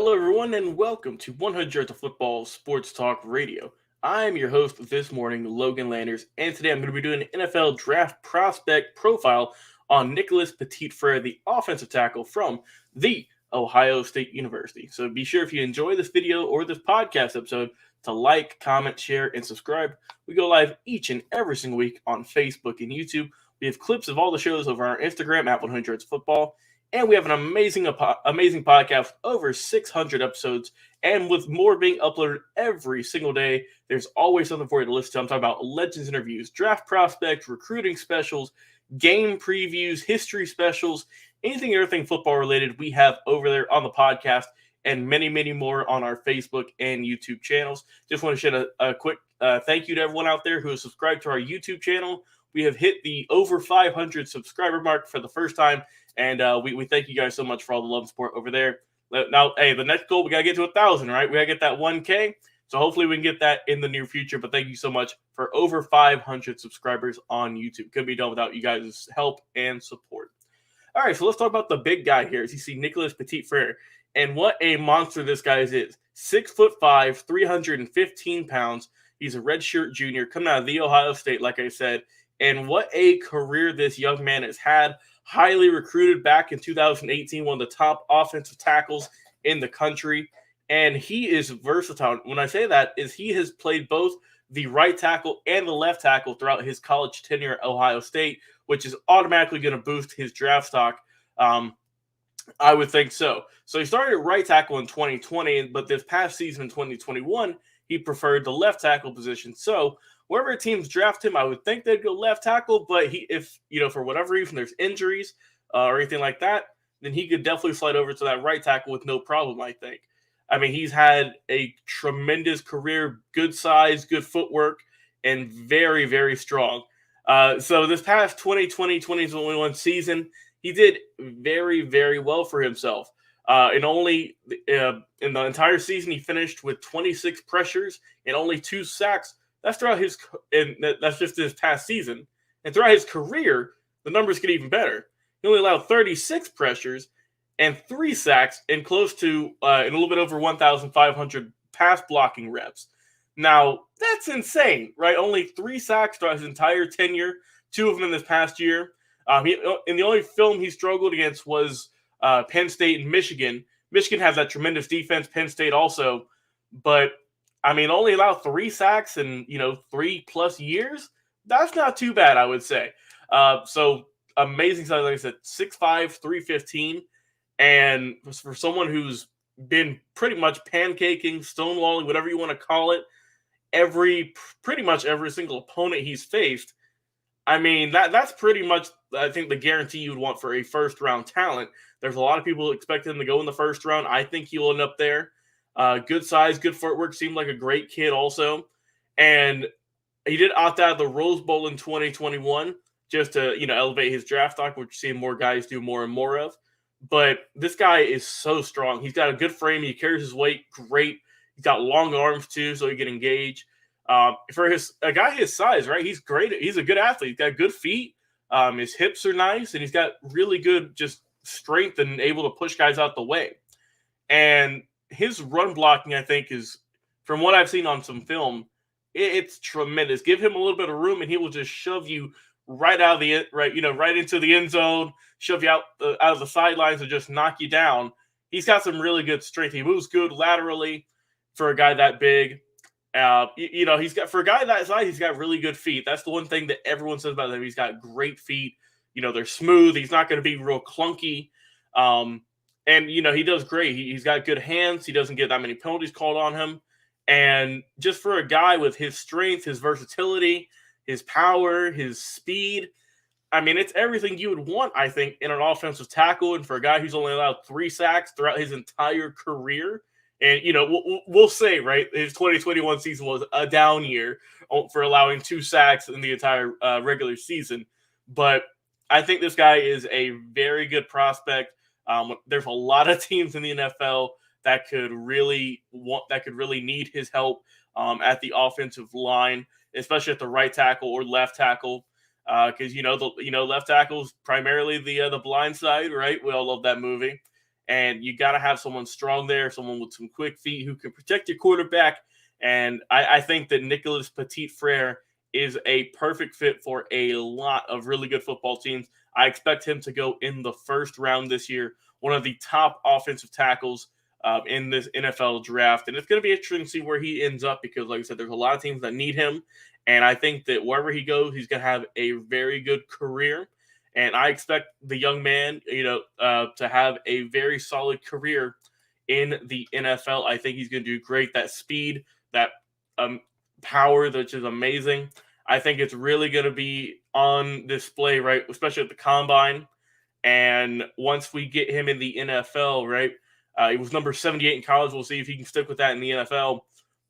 Hello, everyone, and welcome to 100 Yards of Football Sports Talk Radio. I'm your host this morning, Logan Landers, and today I'm going to be doing an NFL draft prospect profile on Nicholas Petit-Frere, the offensive tackle from the Ohio State University. So be sure if you enjoy this video or this podcast episode to like, comment, share, and subscribe. We go live each and every single week on Facebook and YouTube. We have clips of all the shows over our Instagram at 100 Yards of Football. And we have an amazing podcast with over 600 episodes, and with more being uploaded every single day. There's always something for you to listen to. I'm talking about legends interviews, draft prospects, recruiting specials, game previews, history specials, anything and everything football related we have over there on the podcast, and many, many more on our Facebook and YouTube channels. Just want to share a quick thank you to everyone out there who has subscribed to our YouTube channel. We have hit the over 500 subscriber mark for the first time. And we thank you guys so much for all the love and support over there. Now, hey, the next goal, we got to get to 1,000, right? We got to get that 1K. So hopefully we can get that in the near future. But thank you so much for over 500 subscribers on YouTube. Couldn't be done without you guys' help and support. All right, so let's talk about the big guy here. As you see, Nicholas Petit-Frere. And what a monster this guy is. 6'5", 315 pounds. He's a redshirt junior coming out of the Ohio State, like I said. And what a career this young man has had. Highly recruited back in 2018, one of the top offensive tackles in the country. And he is versatile. When I say that, is he has played both the right tackle and the left tackle throughout his college tenure at Ohio State, which is automatically going to boost his draft stock. I would think so. So he started at right tackle in 2020, but this past season in 2021, he preferred the left tackle position. So wherever teams draft him, I would think they'd go left tackle. But if for whatever reason there's injuries or anything like that, then he could definitely slide over to that right tackle with no problem, I think. I mean, he's had a tremendous career, good size, good footwork, and very, very strong. So this past 2020-2021 season, he did very, very well for himself. In the entire season, he finished with 26 pressures and only 2 sacks. That's that's just this past season. And throughout his career, the numbers get even better. He only allowed 36 pressures and 3 sacks and close to a little bit over 1,500 pass blocking reps. Now, that's insane, right? Only 3 sacks throughout his entire tenure, 2 of them in this past year. In the only film he struggled against was Penn State and Michigan. Michigan has that tremendous defense, Penn State also. But I mean, only allowed 3 sacks in 3+ years. That's not too bad, I would say. So amazing size, like I said, 6'5", 315, and for someone who's been pretty much pancaking, stonewalling, whatever you want to call it, pretty much every single opponent he's faced. I mean, that's pretty much, I think, the guarantee you would want for a first-round talent. There's a lot of people expecting him to go in the first round. I think he'll end up there. Good size, good footwork, seemed like a great kid also. And he did opt out of the Rose Bowl in 2021 just to, elevate his draft stock, which you're seeing more guys do more and more of. But this guy is so strong. He's got a good frame. He carries his weight great. He's got long arms too, so he can engage. For a guy his size, right? He's great. He's a good athlete. He's got good feet. His hips are nice, and he's got really good just strength and able to push guys out the way. And his run blocking, I think, is, from what I've seen on some film, it's tremendous. Give him a little bit of room, and he will just shove you right into the end zone, shove you out of the sidelines, and just knock you down. He's got some really good strength. He moves good laterally for a guy that big. For a guy that size, he's got really good feet. That's the one thing that everyone says about him. He's got great feet. They're smooth. He's not going to be real clunky. And he does great. He's got good hands. He doesn't get that many penalties called on him. And just for a guy with his strength, his versatility, his power, his speed, I mean, it's everything you would want, I think, in an offensive tackle. And for a guy who's only allowed 3 sacks throughout his entire career, and, we'll say, right, his 2021 season was a down year for allowing 2 sacks in the entire regular season. But I think this guy is a very good prospect. There's a lot of teams in the NFL that could really need his help at the offensive line, especially at the right tackle or left tackle. Because left tackle is primarily the blind side, right? We all love that movie. And you got to have someone strong there, someone with some quick feet who can protect your quarterback. And I think that Nicholas Petit-Frere is a perfect fit for a lot of really good football teams. I expect him to go in the first round this year, one of the top offensive tackles in this NFL draft. And it's going to be interesting to see where he ends up because, like I said, there's a lot of teams that need him. And I think that wherever he goes, he's going to have a very good career. And I expect the young man, to have a very solid career in the NFL. I think he's going to do great. That speed, that power, which is amazing. I think it's really going to be on display, right? Especially at the combine. And once we get him in the NFL, right? He was number 78 in college. We'll see if he can stick with that in the NFL.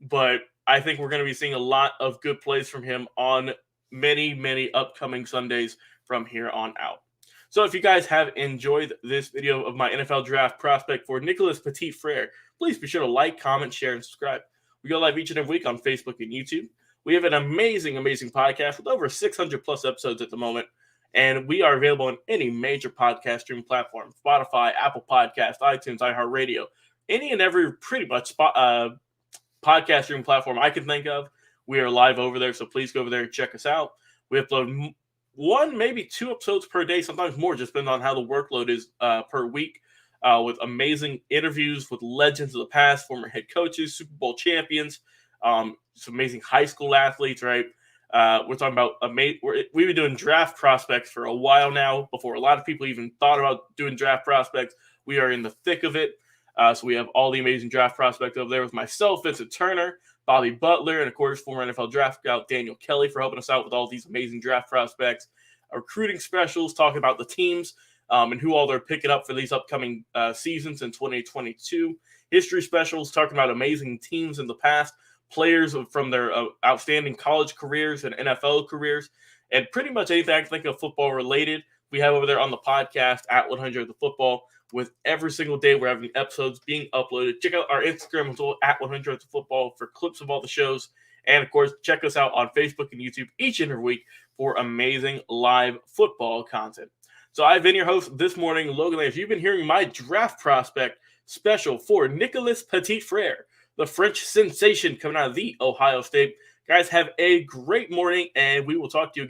But I think we're going to be seeing a lot of good plays from him on many, many upcoming Sundays from here on out. So if you guys have enjoyed this video of my NFL draft prospect for Nicholas Petit-Frere, please be sure to like, comment, share, and subscribe. We go live each and every week on Facebook and YouTube. We have an amazing, amazing podcast with over 600 plus episodes at the moment. And we are available on any major podcast streaming platform: Spotify, Apple Podcasts, iTunes, iHeartRadio, any and every pretty much podcast streaming platform I can think of. We are live over there, so please go over there and check us out. We upload one, maybe 2 episodes per day, sometimes more, just depending on how the workload is per week, with amazing interviews with legends of the past, former head coaches, Super Bowl champions, some amazing high school athletes, right? We're talking about we've been doing draft prospects for a while now, before a lot of people even thought about doing draft prospects. We are in the thick of it. So we have all the amazing draft prospects over there with myself, Vincent Turner, Bobby Butler, and of course, former NFL draft scout Daniel Kelly for helping us out with all these amazing draft prospects. Recruiting specials, talking about the teams and who all they're picking up for these upcoming seasons in 2022. History specials, talking about amazing teams in the past, players from their outstanding college careers and NFL careers, and pretty much anything I can think of football related, we have over there on the podcast at 100 The Football. With every single day, we're having episodes being uploaded. Check out our Instagram as well, at 100 The Football, for clips of all the shows. And, of course, check us out on Facebook and YouTube each and every week for amazing live football content. So I've been your host this morning, Logan Landers. You've been hearing my draft prospect special for Nicholas Petit-Frere, the French sensation coming out of the Ohio State. Guys, have a great morning, and we will talk to you again.